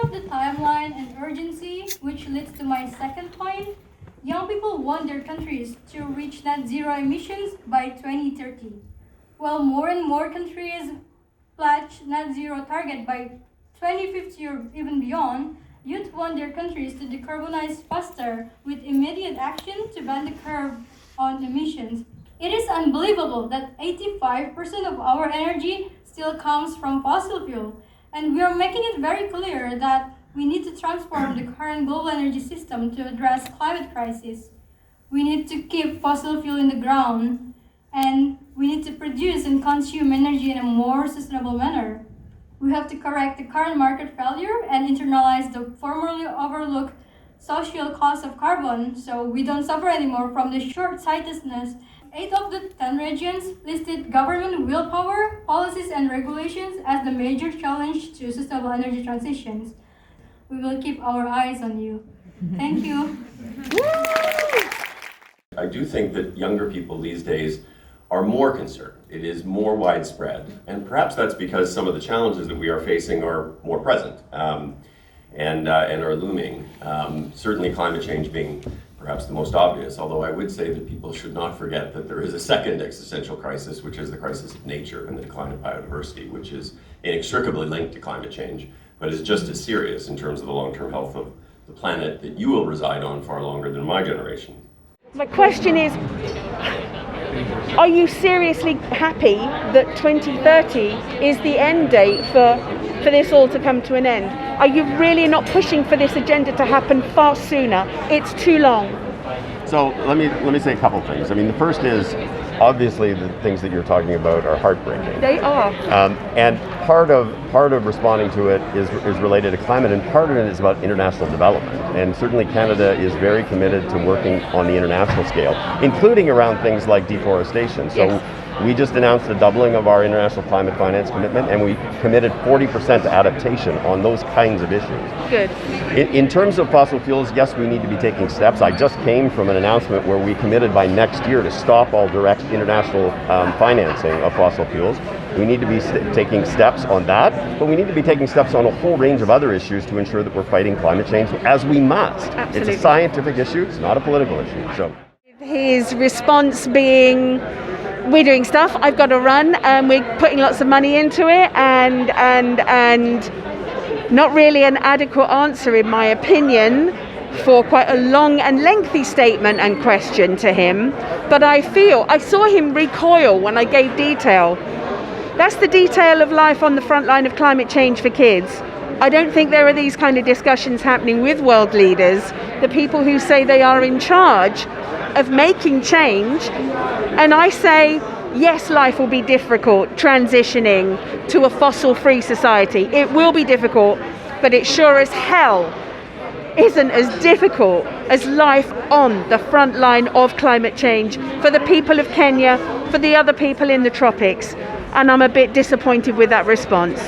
of the timeline and urgency, which leads to my second point, young people want their countries to reach net zero emissions by 2030. While more and more countries pledge net zero target by 2050 or even beyond, youth want their countries to decarbonize faster with immediate action to bend the curve on emissions. It is unbelievable that 85% of our energy still comes from fossil fuel, and we are making it very clear that we need to transform the current global energy system to address climate crisis. We need to keep fossil fuel in the ground, and we need to produce and consume energy in a more sustainable manner. We have to correct the current market failure and internalize the formerly overlooked social cost of carbon so we don't suffer anymore from the short-sightedness. 8 of the 10 regions listed government willpower, policies, and regulations as the major challenge to sustainable energy transitions. We will keep our eyes on you. Thank you. I do think that younger people these days are more concerned. It is more widespread, and perhaps that's because some of the challenges that we are facing are more present and are looming. Certainly climate change being perhaps the most obvious, although I would say that people should not forget that there is a second existential crisis, which is the crisis of nature and the decline of biodiversity, which is inextricably linked to climate change, but is just as serious in terms of the long-term health of the planet that you will reside on far longer than my generation. My question is, are you seriously happy that 2030 is the end date for this all to come to an end? Are you really not pushing for this agenda to happen far sooner? It's too long. So let me say a couple things. I mean, the first is, obviously the things that you're talking about are heartbreaking. They are. And part of responding to it is related to climate, and part of it is about international development. And certainly Canada is very committed to working on the international scale, including around things like deforestation. So yes. We just announced the doubling of our international climate finance commitment, and we committed 40% to adaptation on those kinds of issues. Good. In terms of fossil fuels, yes, we need to be taking steps. I just came from an announcement where we committed by next year to stop all direct international financing of fossil fuels. We need to be taking steps on that, but we need to be taking steps on a whole range of other issues to ensure that we're fighting climate change, as we must. Absolutely. It's a scientific issue, it's not a political issue. So, his response being, we're doing stuff, I've got to run, and we're putting lots of money into it, and not really an adequate answer, in my opinion, for quite a long and lengthy statement and question to him. But I saw him recoil when I gave detail. That's the detail of life on the front line of climate change for kids. I don't think there are these kind of discussions happening with world leaders, the people who say they are in charge of making change. And I say, yes, life will be difficult transitioning to a fossil-free society. It will be difficult, but it sure as hell isn't as difficult as life on the front line of climate change for the people of Kenya, for the other people in the tropics. And I'm a bit disappointed with that response.